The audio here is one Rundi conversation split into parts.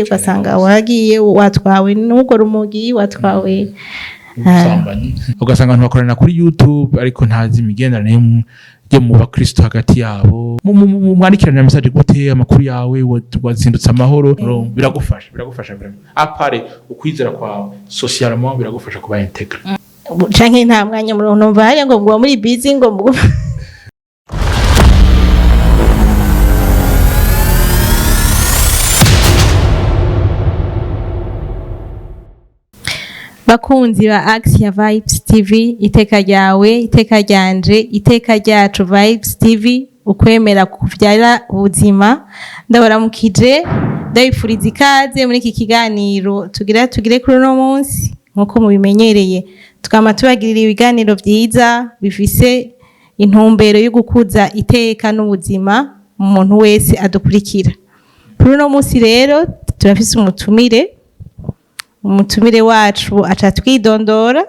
ugasanga wagiye watwawe n'ubwo rumogi watwawe ugasanga abantu bakorana kuri YouTube ariko ntazi imigenderanire yo mu bakristo hagati yabo mwandikirana message gute amakuru yawe wazindutse amahoro biragufasha vraiment apare ukwizera kwa socialement biragufasha kuba integre canke nta mwanya numva hari ngo muri busy ngo bakunzi ba Axia Vibes TV iteka ryawe iteka ryanje iteka ryacu Vibes TV ukwemera kuvyara ubuzima ndabaramukije ndabifuriza ikaze muri iki kiganiro tugire kuri no munsi nkuko mubimenyereye tukama tubagirira ibiganiro vyiza bifise intumbero yo gukuza iteka n'ubuzima umuntu wese adukurikira kuri no munsi rero turafise umutumire wacu aca twidondora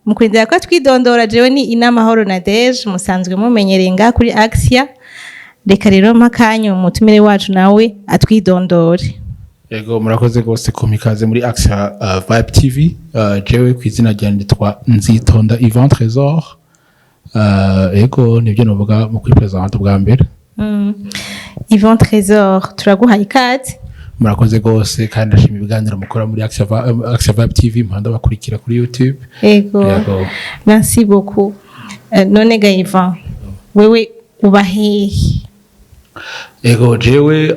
mukwindira ko twidondora jewe ni Inamahoro Nadege musanzwe mumenyereye nga kuri Axia reka rero makanyo umutumire wacu nawe atwidondore. Yego murakoze gose komikaze muri Axia Vibe TV jewe kwizina ryanje twa Nzitonda Ivan Trésor yego nibyo novuga mu kwipresenta bwa mbere. Ivan Trésor turaguhaye ikaze. Murakoze gose kandi ndashima ibiganiro mukora muri Axia Vibe TV mpanda bakurikira kuri YouTube. Yego. Merci beaucoup. None ga Ivan wewe ubahehe? Yego jewe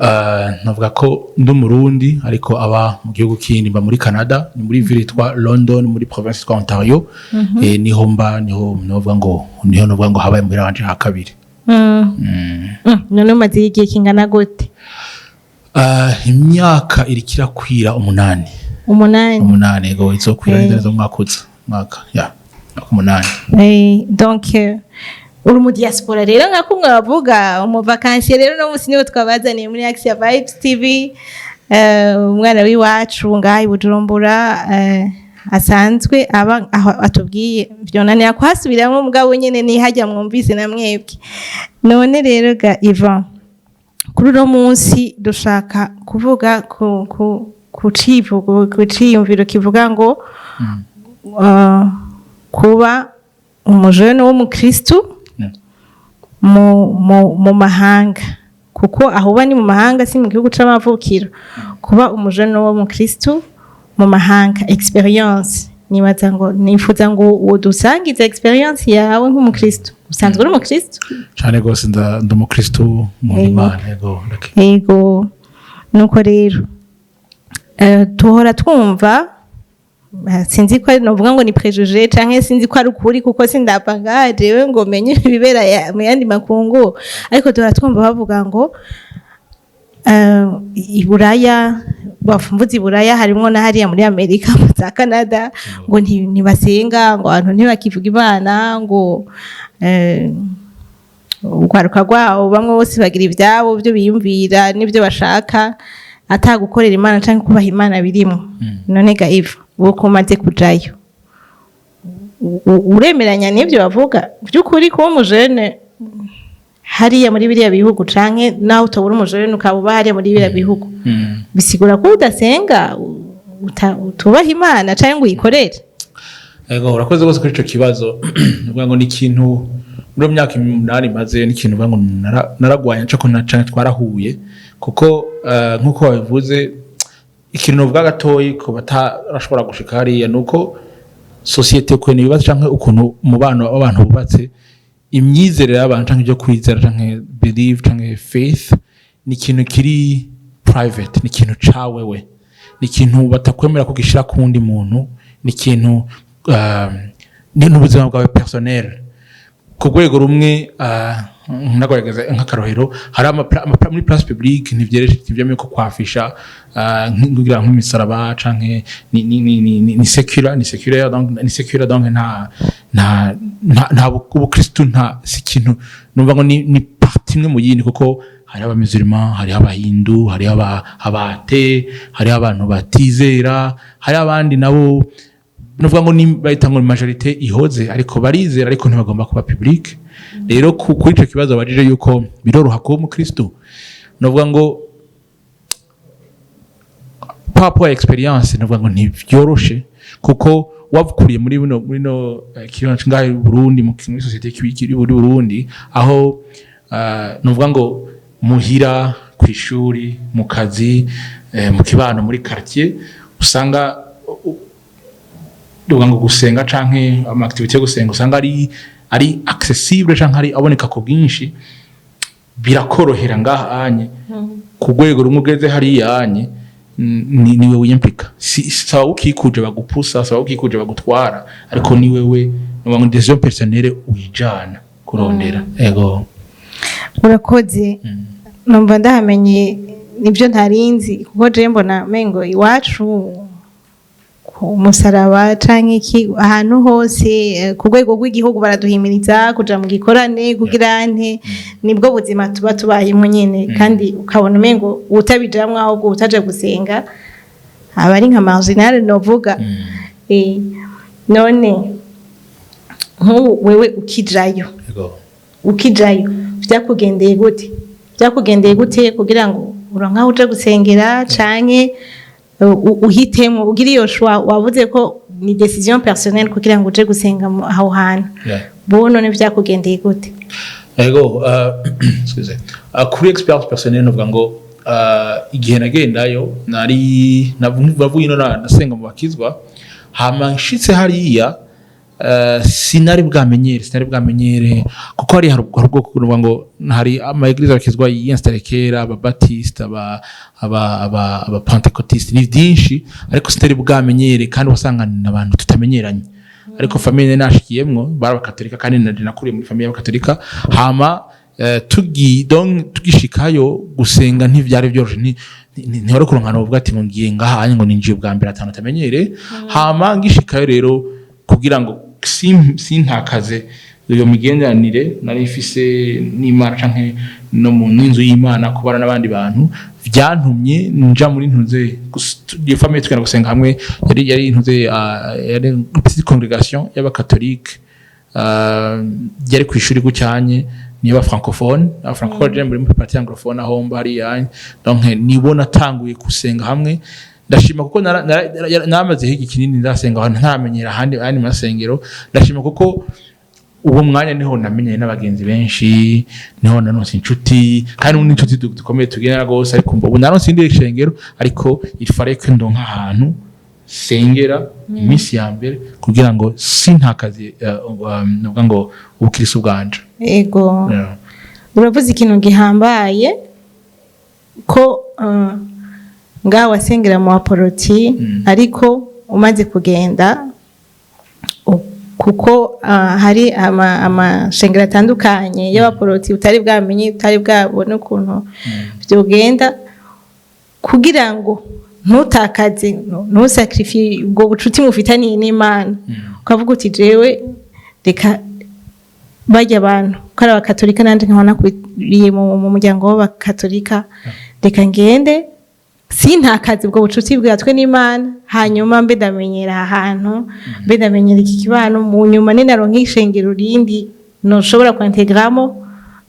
navuga ko ndi Murundi ariko aba mu gihugu kindi mba muri Canada ni muri ville twa London muri province twa Ontario niho novuga ngo habaye muri wanje ha kabiri. None umaze igihe kingana gute? Imyaka irikira kwira 8. 8 yego izokwira neza mwaka ya 8. Donc uri mu diaspora rero nkako mwavuga mu vacances rero no musi niwe twabazaniye muri Axia Vibes TV umwana wiwacu ngayi Bujumbura asanzwe aba atubwiye vyonanira kwasubiramwe mugabo nyene ni hajya mwumvise na mwebwe none rero ga Ivan kuri no munsi dushaka kuvuga ku ciyumviro kivuga ngo kuba umujene wo mu Kristo mu mahanga kuko aho ni mu mahanga si mu gihugu c'amavukiro kuba umujene wo mu Kristo mu mahanga experience nifuza ngo udusangize experience yawe nk'umukristo usanzwe uri umukristo cyane gose ndumukristo mu Imana yego nuko rero tuhora twumva sinzi ko novuga ngo ni préjugé canke sinzi ko ari ukuri kuko sindapanga jewe ngo menye ibibera mu yandi makungu ariko tuhora twumva bavuga ngo Buraya bafumbuzi Buraya harimo na hariya muri Amerika za Canada ngo ntibasenga ngo abantu ntibakivuga Imana ngo ugwaruka rwabo bamwe bose bagira ivyabo byo biyumvira nibyo bashaka atagukorera Imana canke kubaha Imana birimo none ga Eva uko maze kujayo uremeranya n'ibyo bavuga by'ukuri ko umujene hariya muri biriya bihugu canke naho utobura umujene ukaba hariya muri biriya bihugu bisigura ko udasenga utubaha Imana canke ngo uyikorere? Ego urakoze gose kuri ico kibazo uvuga ngo ni ikintu muri myaka 8 maze n'ikintu uvuga ngo naragwanya cyo ko canke twarahuye kuko nkuko babivuze ikintu uvuga gatoyi ko batarashobora gushika hariya nuko societe ko nibaza canke ukuntu mubano abantu bubatse imyizerere y'abantu canke byo kwizera canke believe canke faith ni ikintu kiri private ni ikintu cawewe ni ikintu batakwemera kugishira ku wundi muntu ni ikintu ni n'ubuzima bwawe personnel ku rwego rumwe nagorageza nk'akarohero hari muri place publique ntivyemewe ko kwafisha ngira nk'imisaraba canke ni secular donc nta ubukristo nta sikintu numva ngo ni partie imwe mu yindi kuko hari abamusulman hari abahindu hari abate hari abantu batizera hari abandi nabo nuvuga ngo ni bayita ngo majorité ihoze ariko barizera ariko ntibagomba kuba public rero kuri ico kibazo bajije yuko biroroha ko mu Kristo nuvuga ngo rapport à experience navuga ngo ntibyoroshe kuko wavukuriye muri no kibanza ngahe Burundi mu societe kiri Burundi aho navuga ngo muhira kwishuri mu kazi mu kibano muri quartier usanga navuga ngo gusenga canke ama activité yo gusenga usanga ari accessible canke ari aboneka ko bwinshi birakorohera ngaha anye ku rwego rumwe ugeze hari yanye niwe wiyempika sawa ukikuje bagupusa sawa ukikuje bagutwara ariko ni wewe ngo decision personnelle uyijana kurondera ego urakoze numva ndahamenye nibyo ntarinzi kuko je mbona mengo iwacu umusaraba canke iki ahantu hose ku rwego rw'igihugu baraduhimiriza kuja mu gikorane kugira nte nibwo buzima tuba tubayemo nyene kandi ukabona umengo utabijamwe aho utaje gusenga abari nka marginal novuga none wewe ukijayo byakugendeye gute kugira ngo uranka uje gusengera canke uhitemo ugira iyo shwa wavuze ko ni decision personnelle kugira ngo uje gusenga aho hantu bo none byakugendeye gute ego excuse kuri experience personnelle novuga ngo igihe nagendayo nari navuye no nasenga mu bakizwa hama nshitse hariya sinari bwamenyere kuko hari harubwo kuvuga ngo hari ama eglise bakizwa y'installé kera aba baptiste aba pentecôtiste ni byinshi ariko sinari bwamenyere kandi wasanga n'abantu tutamenyeranye ariko famille nashikiyemwo barabakatolika kandi nakuriye muri famille y'abakatolika hama tugishikayo gusenga ntivyari byoroshe ntihore kuronkana uvuga ati ngo ngiye ngaha ngo ninjiye bwa mbere atanu tamenyere hama ngishikayo rero kugira ngo sintakaze iyo migenderanire nari ifise n'Imana canke no mu nzu y'Imana kubana n'abandi bantu byantumye nja muri ntuze iyo famille tukana gusenga hamwe yari ntuze yari petite congrégation y'abakatolike yari kwishuri gucyanye niba francophone muri partie anglophone aho mba hari yani donc nibo natanguye gusenga hamwe ndashima kuko namaze higi kinini ndasenga aho ntamenyera handi masengero ndashima kuko uwo mwanya niho namenyeye n'abagenzi benshi niho nanonse inshuti kandi n'inshuti dukomeye tugena gose ariko ubu nanonse indi shengero ariko ifare ko ndonka ahantu sengera iminsi ya mbere kugira ngo sintakaze nuvuga ngo ubukristo bwanje ego uravuze ikintu gihambaye ko ngaho wasengera mu aporoti ariko umaze kugenda kuko hari amashengero atandukanye y'abaporoti utari bwamenye utari bwabone ukuntu byogenda kugira ngo ntutakaze ntusacrifice ubwo bucuti mufitaniye n'Imana ukavuga uti jewe reka bajya abantu ko ari abakatolika nandi nkabona kuriye mu muryango w'abakatolika reka ngende sintakaze ubwo bucuti bwatwe n'Imana hanyuma mbe ndamenyera ahantu mbe ndamenyera iki kibano mu nyuma ninaronka ishengero rindi no shobora kwintegramo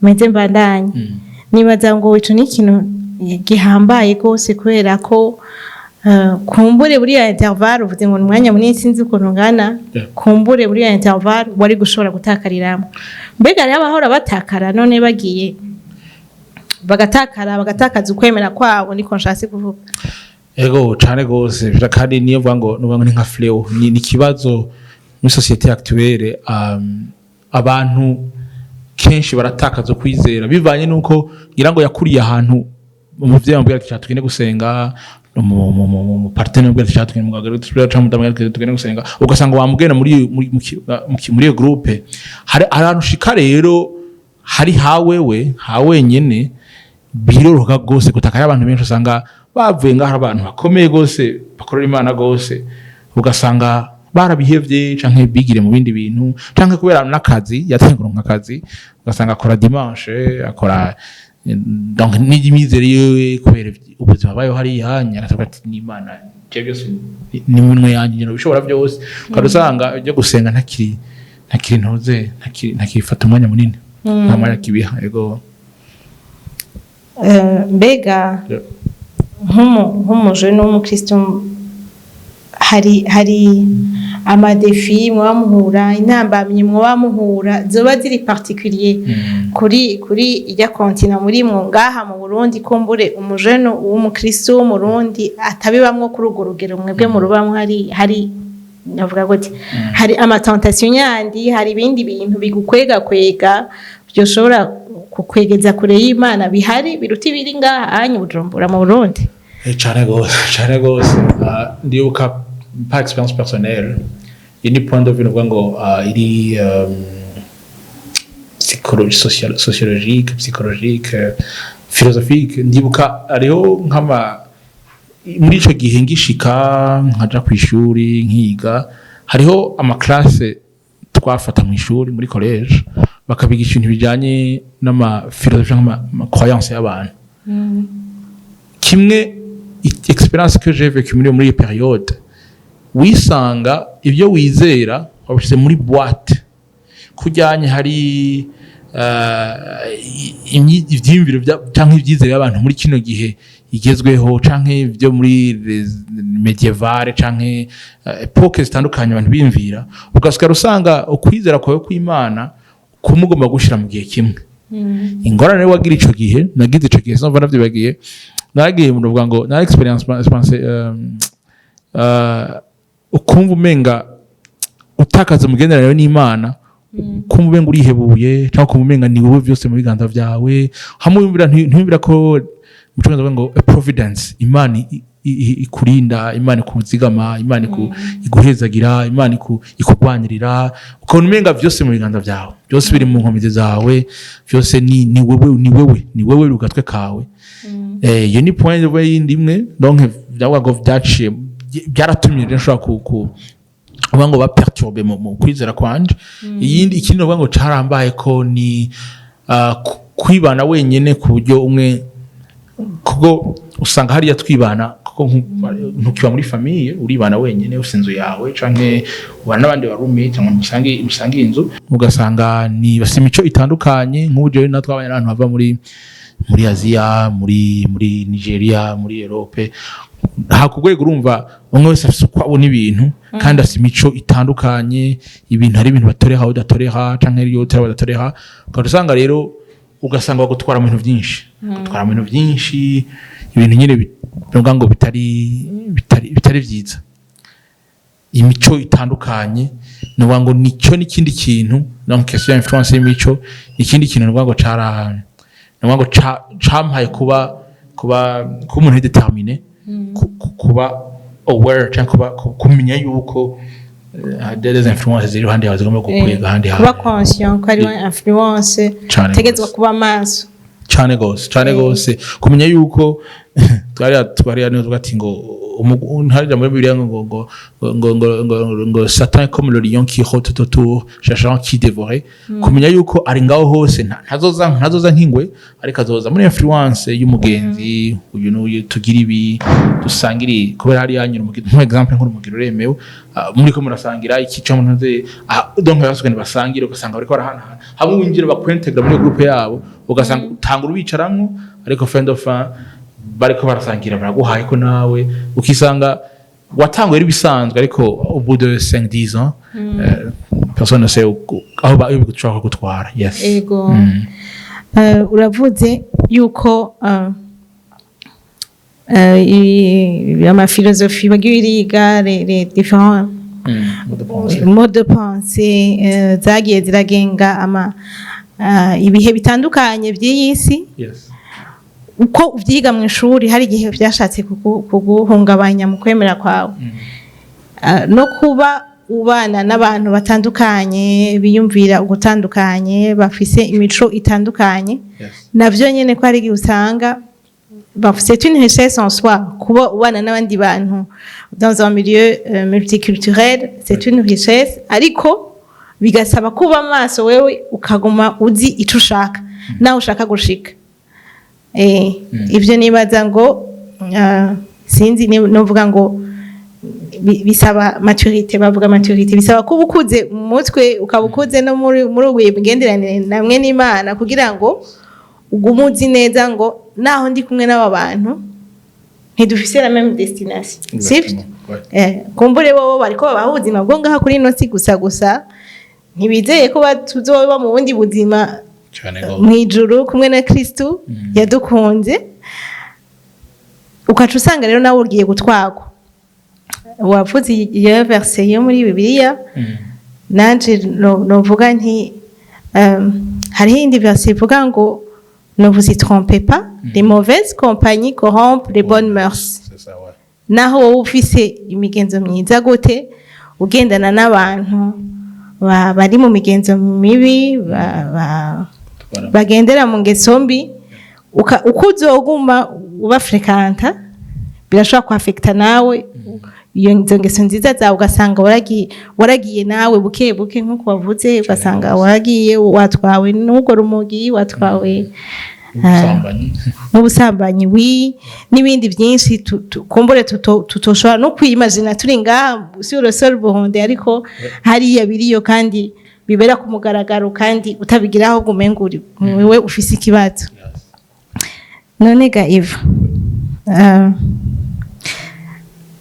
meze mbandanye nibaza ngo ico ni ikintu gihambaye gose kubera ko kumbure buri ya interval uvuze ngo umwanya munini sinzi ukuntu ngana kumbure buri ya interval wari gushobora gutakariramo mbega rero abahora batakara none bagiye bagatakaza ukwemera kwabo niko nshatse kuvuga ego cyane gose kandi niyo vuga ngo ni nka fleo ni kibazo muri societe actuelle abantu kenshi baratakaza kwizera bivanye nuko ngira ngo yakuriye ahantu umuvyeyi ambwira ati tugende gusenga mu partenaire ambwira ati tugende mu gagaro tugende gusenga ugasanga wamugena muri iyo groupe hari ahantu shika rero hari hawe nyene biroroka gose gutakara abantu benshi usanga bavuye ngaho abantu bakomeye gose bakorera Imana gose ugasanga barabihevye canke bigire mu bindi bintu canke kubera nakazi yatengura nkakazi ugasanga akora dimanche akora donc n'imizere yewe kubera ubuzima bayo hari yanya aratabati n'Imana cyose ni munwe yanje bishobora byose kandi usanga byo gusenga ntakiri ntuze ntakifata umwanya munini ntamara kibiha ego mbega nk'umujene w'umukristo hari amadefi mwa muhura intambamye mwa muhura zoba ziri particulier kuri ijya kontina muri mwo ngaha mu Burundi kumbure umujene w'umukristo w'umurundi atabibamwo kuri urwo rugero mwebwe mu rubamwe hari navuga gute hari amatentation yandi hari ibindi bintu bigukwega byoshobora kukwegeza kure y'Imana bihari biruti biri ngaha anyu Bujumbura mu Burundi cyane gose ndibuka par expérience personnelle ni point de vue ngo iri psychologique philosophique ndibuka ariho nkama muri ico gihe ngishika nkaja kwishuri nkiga hariho ama classe twafata mu ishuri muri college bakabigisha ibintu bijanye n'ama philosophie n'ama croyance y'abantu kimwe experience que j'ai vécu muri iyo période wisanga ibyo wizera wabishize muri boîte kujyanye hari ivyimviro cyangwa ivyizere y'abantu muri kino gihe igezweho canke ibyo muri medievale canke epoque zitandukanye abantu bimvira ugasikara usanga ukwizera kwawe kw'Imana kumugomba gushira mu gihe kimwe ingorane wagira ico gihe nagize ico gihe sinumva navyibagiye naragiye mu ruvuga ngo na experience ukumva umenga utakaza umugenderaniro n'Imana kumva umenga urihebuye cyangwa kumva umenga ni wowe byose mu biganza byawe hamwe ntiwibira ko muconza ngo providence Imana ikurinda Imana ikuzigama Imana iguhezagira Imana ikugwanirira ukabona umenga byose mu biganza byawe byose biri mu nkomezi zawe byose ni wewe rugatwe kawe iyo ni point de vue yindimwe donc byawago byaciye byaratumye rero nshobora ngo baperturbe mu kwizera kwanje iyindi ikindi ngo carambaye ko ni kwibana wenyene ku buryo umwe kuko usanga hari yatwibana kuko ntukiba muri famille uribana wenyene usinzu yawe canke ubana n'abandi barume cyangwa musangi inzu ugasanga ni basimico itandukanye nk'ubuje natwe abanye n'abantu bava muri Aziya muri Nigeria muri Europe hakugwego urumva umwe wese afite uko abona ibintu kandi asimico itandukanye ibintu hari ibintu batoreha udatoreha canke iyo utari badatoreha ugasanga rero ugasanga bagutwara mu bintu byinshi ibintu nyine bivuga ngo bitari vyiza imico itandukanye nuvuga ngo nicyo n'ikindi kintu donc question influence y'imico ikindi kintu nuvuga ngo campaye kuba umuntu determiné kuba aware cyangwa kumenya yuko des influences ziri handi yawe zigomba gukwega handi kuba conscient ko ari influence tegezwa kuba maso cyane gose kumenya yuko twari nizo gati ngo harija muri Bibiliya ngo Satan comme le lion qui rôde autour cherchant qui dévorer kumenya yuko ari ngaho hose ntazoza nkingwe ariko azoza muri influence y'umugenzi uyu n'uyu tugira ibi dusangiri kubera hari yanyura mu exemple nk'urumugiro remewe muri ko murasangira iki cyo munze donc basugane basangira ugasanga bariko barahana hamwe winjira bakwentegra muri groupe yabo ugasanga utangura ubicaramwo ariko friend of bariko barasangira baraguhaye ko nawe ukisanga watanguye ari bisanzwe ariko au bout de 5-10 ans personne ne sait aho bigushaka gutwara yes ego uravuze yuko ama philosophie bagiriga les différents modes de pensée zagiye ziragenga ama ibihe bitandukanye by'iyisi yes uko uvyiga mu ishuri hari igihe byashatse kuguhungabanya mu kwemera kwawe no kuba ubana n'abantu batandukanye biyumvira ugutandukanye bafise imico itandukanye navyo nyene ko ari igihe usanga c'est une richesse en soi kuba ubana n'abandi bantu dans un milieu multiculturel c'est une richesse ariko bigasaba kuba maso wewe ukaguma uzi ico ushaka naho ushaka gushika ibyo nibaza ngo sinzi novuga ngo bisaba maturité bavuga maturité bisaba kuba ukuze mu mutwe ukabukuze no muri ubuye bwenderanire namwe n'Imana kugira ngo ugumuzi neza ngo naho ndi kumwe n'aba bantu ntidufise la même destination sivyo kumbure bo bariko babaho ubuzima bwo ngaha kuri ino si gusa ntibizeye ko tuzoba mu bundi buzima mw'ijuru kumwe na Kristo yadukunze ukaca usanga rero nawe ugiye gutwagwa wavuze iyo verse yo muri Bibiliya nanje novuga nti hariho indi verse ivuga ngo ne vous y trompez pas les mauvaises compagnies corrompent les bonnes mœurs naho wowe ufise imigenzo myiza gute ugendana n'abantu bari mu migenzo mibi bagendera mu ngeso mbi uko uzoguma uba frekanta birashobora kuafekta nawe iyo ngeso nziza zawe ugasanga waragiye nawe buke buke nk'uko bavuze ugasanga waragiye watwawe n'ubwo rumogi watwawe n'ubusambanyi n'ibindi byinshi kumbure tutoshobora no kwimagina turi ngaha sur le sol buhonde ariko hariya biriyo kandi bibera ku mugaragaro kandi utabigira aho gumenguri wewe ufise ikibazo none ga Eva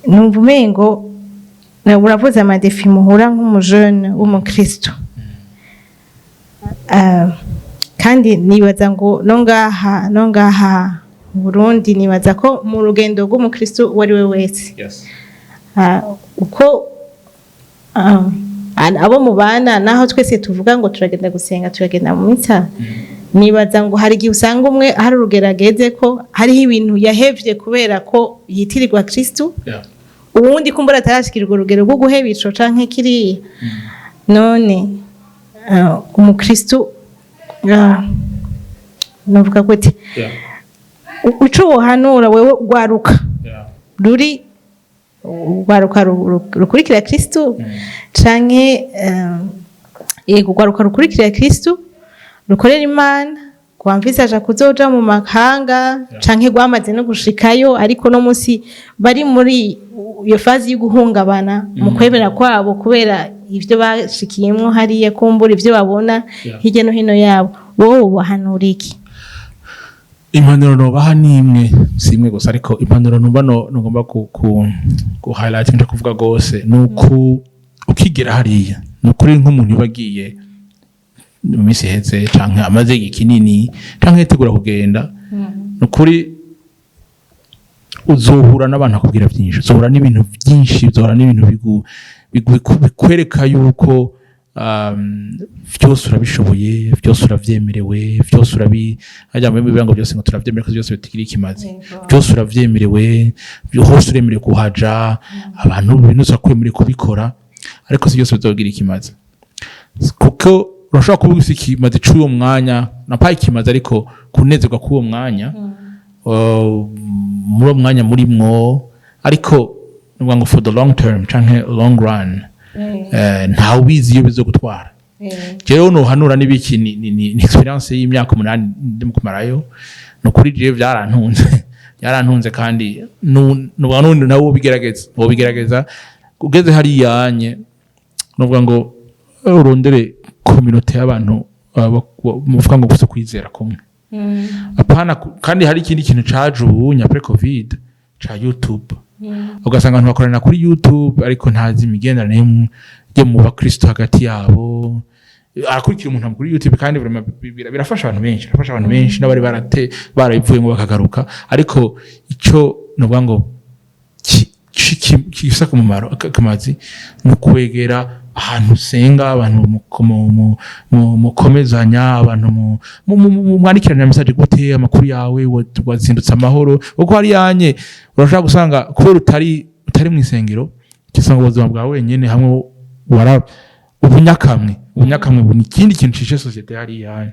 numva umengo uravuze amadefi muhura nk'umujene w'umukristo kandi nibaza ngo no ngaha Burundi nibaza ko mu rugendo rw'umukristo wari we wese uko abo mubana naho twese tuvuga ngo turagenda gusenga turagenda mu misa nibaza ngo hari igihe usanga umwe hari urugerageze ko hariho ibintu yahevye kubera ko yitirirwa Kristo uwundi kumbura atarashikirwa urugero rwo guheba ico canke kiriya none umukristo novuga gute uco wohanura wewe ugwaruka rukurikira Kristo canke ugwaruka rukurikira Kristo rukorera Imana kwamvisaje kuzoja mu mahanga canke gwamaze no gushikayo ariko no musi bari muri iyo fazi yo guhungabana mu kwemera kwabo kubera ivyo bashikiyemwo hariya kumbura ivyo babona hirya no hino yabo wowe wahanura iki impanuro nobaha nimwe simwe gusa ariko impanuro numva ngomba ku highlight nje kuvuga gose nuko ukigera hariya nukuri nk'umuntu yubagiye mu minsi heze canke amaze ikinini canke yitegura kugenda nukuri uzohura n'abantu akubwira byinshi uzohura n'ibintu byinshi uzohura n'ibintu bikwereka yuko vyose urabishoboye vyose uravyemerewe vyose hajya mu bibango byose ngo turavyemerera ko byose bitikira ikimazi byose uravyemerewe hose uremerewe kuhaja abantu bintu zakwemereye kubikora ariko si byose bizogira ikimazi kuko urashobora kuba ufite ikimazi cy'uwo mwanya napaye ikimazi ariko kunezerwa k'uwo mwanya muri uwo mwanya murimwo ariko nuvuga ngo for the long term canke long run ntawe ubizi iyo bizogutwara jewe nohanura n'ibiki ni experience y'imyaka 8 ndi mukumarayo no kuri je byarantunze kandi n'ubundi nawo bigerageza ugeze hari yanye nuvuga ngo urondere community y'abantu muvuga ngo gusa kwizera kumwe apana kandi hari ikindi kintu caje ubunya pre covid ca YouTube ugasanga abantu bakorana kuri YouTube ariko ntazi imigenderanire yo mu bakristo hagati yabo arakurikira umuntu kuri YouTube kandi birafasha abantu benshi n'abari barayivuyemo bakagaruka ariko ico nuvuga ngo kifisa kumumaro akamazi no kwegera ahantu usenga abantu mukomezanya abantu mwandikirana message gute amakuru yawe wazindutse amahoro uko hari yanye urashaka gusanga kubera utari mu isengero kisanga ubuzima bwawe wenyene hamwe ubunyakamwe ni ikindi kintu cishe societe hari yanye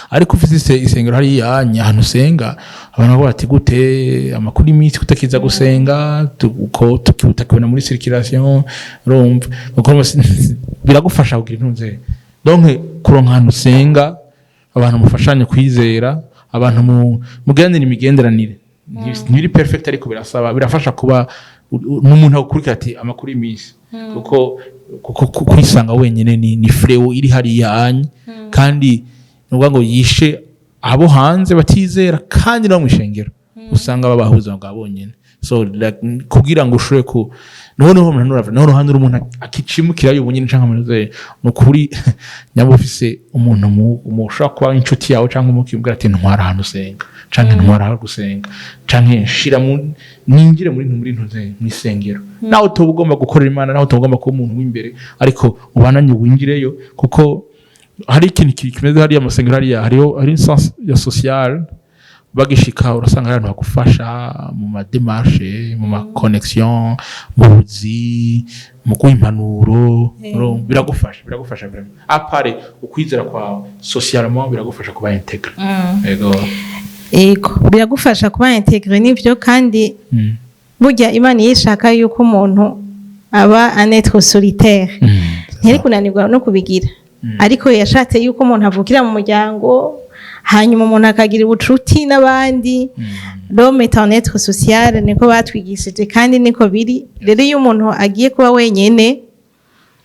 ariko ufite isengero hari yanye ahantu usenga abantu bati gute amakuru iminsi kutakiza gusenga uko tukibutakibona muri circulation rumva uko biragufasha kugira intunze donc kuronka ahantu usenga abantu mufashanye kwizera abantu mugendera imigenderanire ntiri perfect ariko birafasha kuba n'umuntu akurikira ati amakuru iminsi kuko kwisanga wenyene ni freo iri hari yanye kandi nuvuga ngo yishe abo hanze batizera kandi no mwishengero usanga babahuza bwa bonyene so like, kugira ngo ushobore ku noneho umuntu urava noneho handi umuntu akicimukira yo bunyine canka muze nukuri nyabo ufise umuntu mushaka kuba inshuti yawe canka umukibwira ati ntwara hano senga canke ntwara aho gusenga canke shira ningire muri ntuze mwisengero nawe utogomba gukorera Imana nawe utogomba kuba umuntu w'imbere ariko ubananye wingireyo kuko hari ikintu kimeze hari amasengero hari sens ya social bagishika urasanga abantu bagufasha mu ma démarche mu ma connexion mu buzi mu kwimpanuro biragufasha vraiment apare ukwizera kwa socialement biragufasha kuba integre ego biragufasha kuba integre nivyo kandi burya Imana yishaka yuko umuntu aba un être solitaire ntiri kunanirwa no kubigira ariko yashatse yuko umuntu avukira mu muryango hanyuma umuntu akagira ubucuti n'abandi l'homme est un être social niko batwigishije kandi niko biri rero iyo umuntu agiye kuba wenyene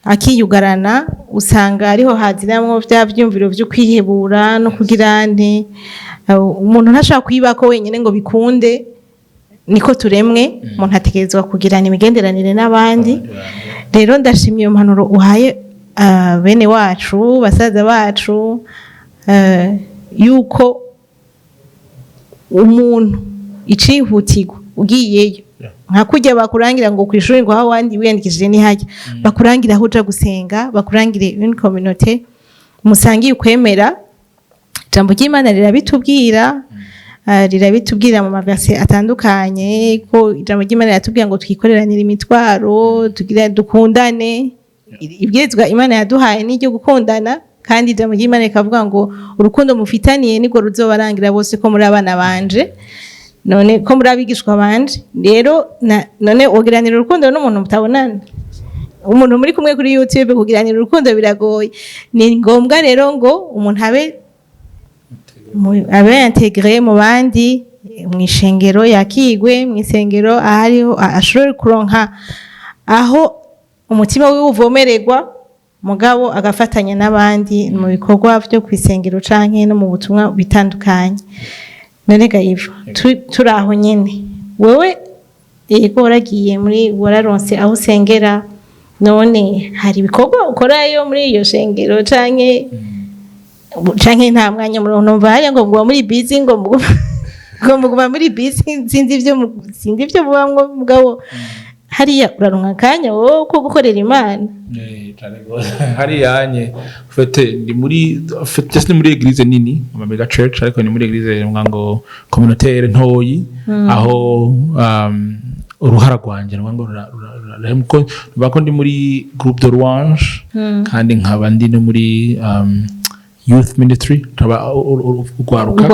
akiyugarana usanga ariho haziramwo vya vyumviro vyo kwihebura no kugira nte umuntu ntashaka kwibako wenyene ngo bikunde niko turemwe umuntu ategerezwa kugirana imigenderanire n'abandi rero ndashimiye impanuro uhaye bene wacu basaza bacu yuko umuntu icihutirwa ugiyeyo nka kujya bakurangira ngo kwishuri ngo hawandi wiyandikishije ni hajya bakurangira aho uja gusenga bakurangire une communauté musangiye ukwemera jambo ry'Imana rirabitubwira mu maverse atandukanye ko jambo ry'Imana riratubwira ngo twikoreranire imitwaro tugira dukundane ibwirizwa Imana yaduhaye n'iryo gukundana kandi ijambo ry'Imana rikavuga ngo urukundo mufitaniye niko ruzobarangira bose ko muri abana banje none ko muri abigishwa banje rero none ugiranira urukundo n'umuntu mutabonana umuntu muri kumwe kuri YouTube kugiranira urukundo biragoye ni ngombwa rero ngo umuntu abe integre mu bandi mwishengero yakigwe mwisengero ahariho ashobora kuronka aho umutima wiwe uvomererwa mugabo agafatanya n'abandi mu bikorwa byo kwisengero canke no mu butumwa bitandukanye none gayivo turaho nyene wewe yego waragiye muri wararonse aho usengera none hari ibikorwa ukorayo muri iyo shengero canke nta mwanya muronto mvaye ngo ngwa muri busy ngo muguma muri busy sinzi ivyo mubamwo mugabo hariya uraronka akanya wowe ko gukorera Imana hariya nye fete ndi muri eglise nini mu mega church ariko ni muri eglise ngo communautaire ntoyi aho uruhara rwanje ngo bako ndi muri groupe de louange kandi nkaba ndi no muri youth ministry taba ugwaruka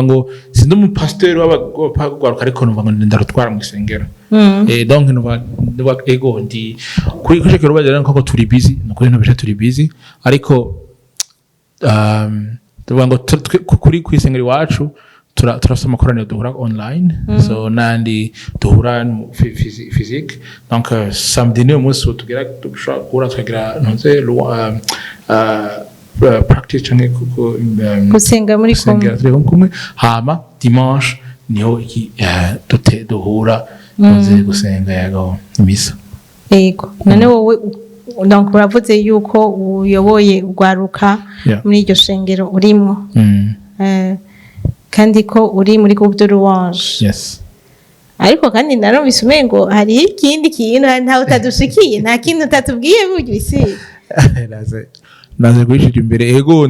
ngo sindi mu pasteur w'abagwaruka ariko numva ngo ndarutwara mu isengero donc numva ego ndi kuri kujekero bagera nko turi busy nukuri ntabisha turi busy ariko tuvuga ngo kuri kwisengero iwacu turasoma korane duhura online so nandi duhura physique donc samedi ne umunsi tugera dushobora tukagira ntuze practice canke gusenga muri kumwe hama dimanche niho duhura ntuze gusenga yago misa yego none wowe donc uravuze yuko uyoboye ugwaruka muri iryo shengero urimo kandi ko uri muri groupe de louange yes ariko kandi narumvise umengo hari ikindi kintu nta utadushikiye nta kintu utatubwiye buryo isi naze kwishira imbere ego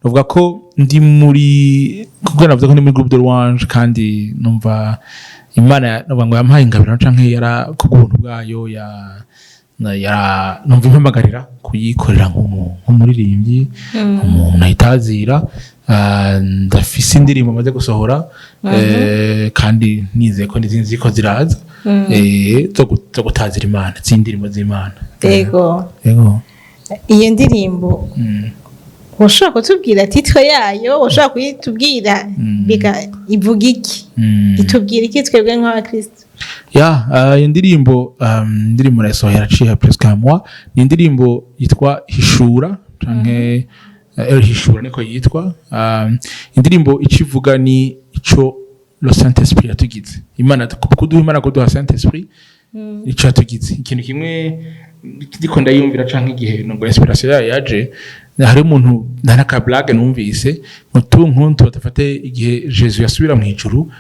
novuga ko ndi muri kuko navuze ko ndi muri groupe de louange kandi numva Imana novuga ngo yampaye ingabiro canke yara kubuntu bwayo numva impamagarira kuyikorera nk'umuririmbyi umuntu ahitazira ndafise indirimbo maze gusohora kandi nizeye ko n'izindi ko ziraza zo gutazira Imana z'indirimbo z'Imana yego iyo ndirimbo ushobora kutubwira titwe yayo ushobora kuyitubwira ivuga iki itubwira iki twebwe nk'abakristo iyo ndirimbo nayisohoye haraciye presque un mois ni indirimbo yitwa hishura canke hishura niko yitwa. Indirimbo icivuga ni ico le Saint Esprit yatugize, Imana kuduha Imana kuduha Saint Esprit ico yatugize. Ikintu kimwe ndiko ndayumvira canke igihe ngo inspiration yaje, hari umuntu ntanaka blague numvise mutunkuntu batafate igihe Jesus yasubira mu ijuru,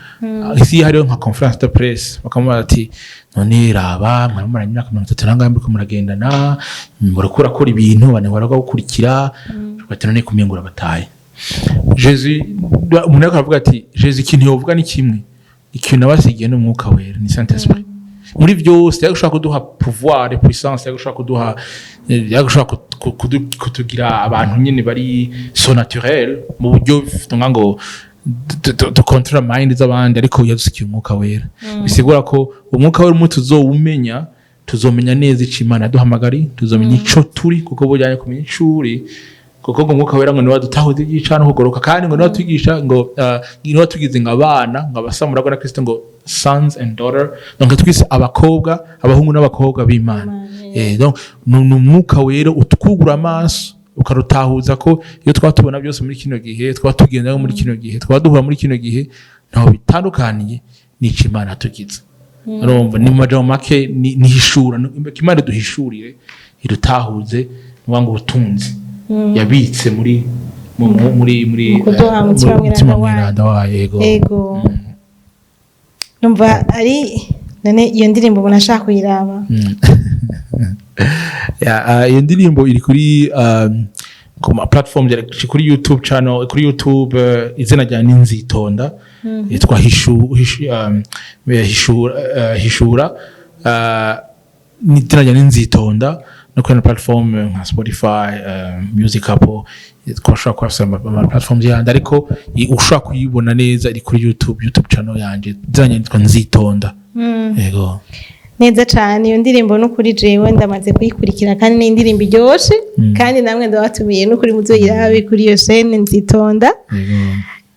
isi hariho nka conference de presse bakamubaza ati none raba mwamara imyaka 30 nangaye muri ko muragendana murakora kora ibintu bane waraga gukurikira batana kumengura bataye. Jesus umuntu akavuga ati Jesus ikintu yovuga ni kimwe, ikintu nabasigiye no mwuka wera ni Saint Esprit. Muri byose yagushaka kuduha pouvoir et puissance, yagushaka kuduha, yagushaka kutugira abantu nyine bari so naturel mu buryo ngo to control mind z'abandi, ariko yadusikiye umwuka wera. Bisigura ko umwuka wera umutu uzowumenya, tuzomenya neza icimana duhamagari, tuzomenya ico turi, kuko bujyanye kumenya icuri, kuko ngo umwuka wera ngo niwe dutahuze igicana kugoroka, kandi ngo niwe tugisha ngo niwe tugize ngabana ngabasamura na Kristo ngo sons and daughter, donc twise abakobwa, abahungu n'abakobwa b'Imana. Donc n'umwuka wera utukugura amaso ukarutahuza ko iyo twatubona byose muri kino gihe, twatugenda muri kino gihe, twaduhura muri kino gihe, ntaho bitandukaniye n'ico Imana tugize. Urumva ni majambo make ni hishura, Imana duhishurire irutahuze ngo ubutunzi yabitse muri mutima mweranda wa yego. Numva ari none iyo ndirimbo ubona ashaka kuyiraba. Iyo ndirimbo iri kuri ku ma platform kuri YouTube channel, kuri YouTube izina rya Nzitonda, yitwa hishura ni izina rya Nzitonda, no kuri platform nka Spotify, Music Apple, twashaka kwasama ama platforms yandi, ariko ushaka kuyibona neza iri kuri YouTube channel yanje izina yitwa Nzitonda. Yego. Neza cyane iyo ndirimbo no kuri jewe ndamaze kuyikurikira, kandi ni indirimbo iryoshe, kandi namwe ndabatumiye no kuri muzoyirabe kuri iyo Jeune Nzitonda.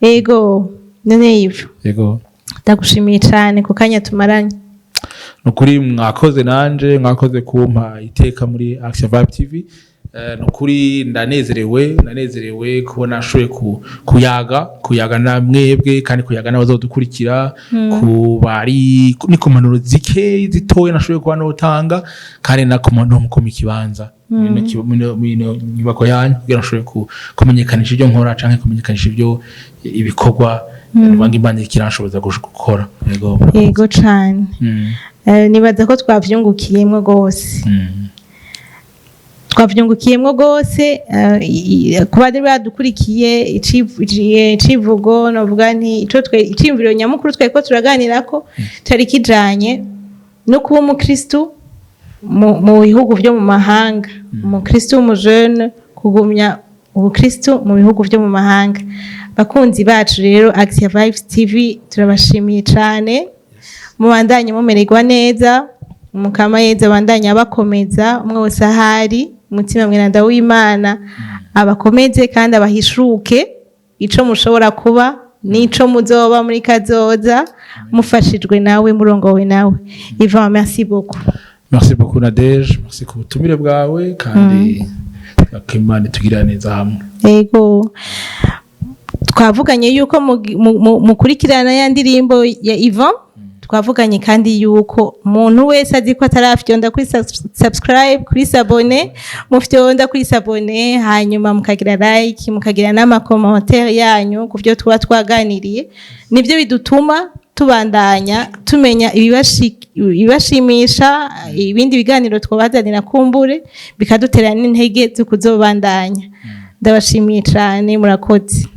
Yego. None ivyo. Yego. Ndagushimiye cyane ku kanya tumaranye. Nukuri mwakoze nanje, mwakoze kumpa iteka muri Action Vibe TV. Nukuri ndanezerewe kubona ashoye kuyaga na mwebwe, kandi kuyaga n'abazodukurikira, kubari ni kumanuro zike zitoye nashoye kuba no utanga, kandi nakomano mu kibanza mino nyubako yanyu kugira nashoye kumenyekanisha ibyo nkora canke kumenyekanisha ibyo ibikorwa rwanga Imana ikiranshoboza gukora. Yego cyane. Nibaza ko twavyungukiyemwe gose. Twavyungukiyemwe gose, kubari badukurikiye icivugo novuga nti ico icimviro nyamukuru tweko turaganirako tari kijanye no kuba umukristo mu bihugu byo mu mahanga, umukristo mu Jeune, kugumya ubukristo mu bihugu byo mu mahanga. Bakunzi bacu rero Action Vibe TV turabashimiye cyane, mubandanye mumererwa neza, umukama yeza bandanya bakomeza, umwe wese ahari umutima mweranda w'Imana abakomeze kandi abahishuke ico mushobora kuba nico muzoba muri kazoza, mufashijwe nawe murongowe nawe. Ivan, merci beaucoup. Merci beaucoup Nadege, merci ku butumire bwawe, kandi Imana tugira neza hamwe. Yego. Twavuganye yuko mukurikirana ya ndirimbo ya Ivan, twavuganye kandi yuko umuntu wese azi ko atarafyonda kuri subscribe, kuri s'abonner, mufyonda kuri s'abonner, hanyuma mukagira like, mukagira n'ama commentaire yanyu kuvyo tuba twaganiriye, nivyo bidutuma tubandanya tumenya ibibashimisha, ibindi biganiro twabazanira kumbure bikadutera n'intege zo kuzobandanya. Ndabashimiye cyane, murakoze.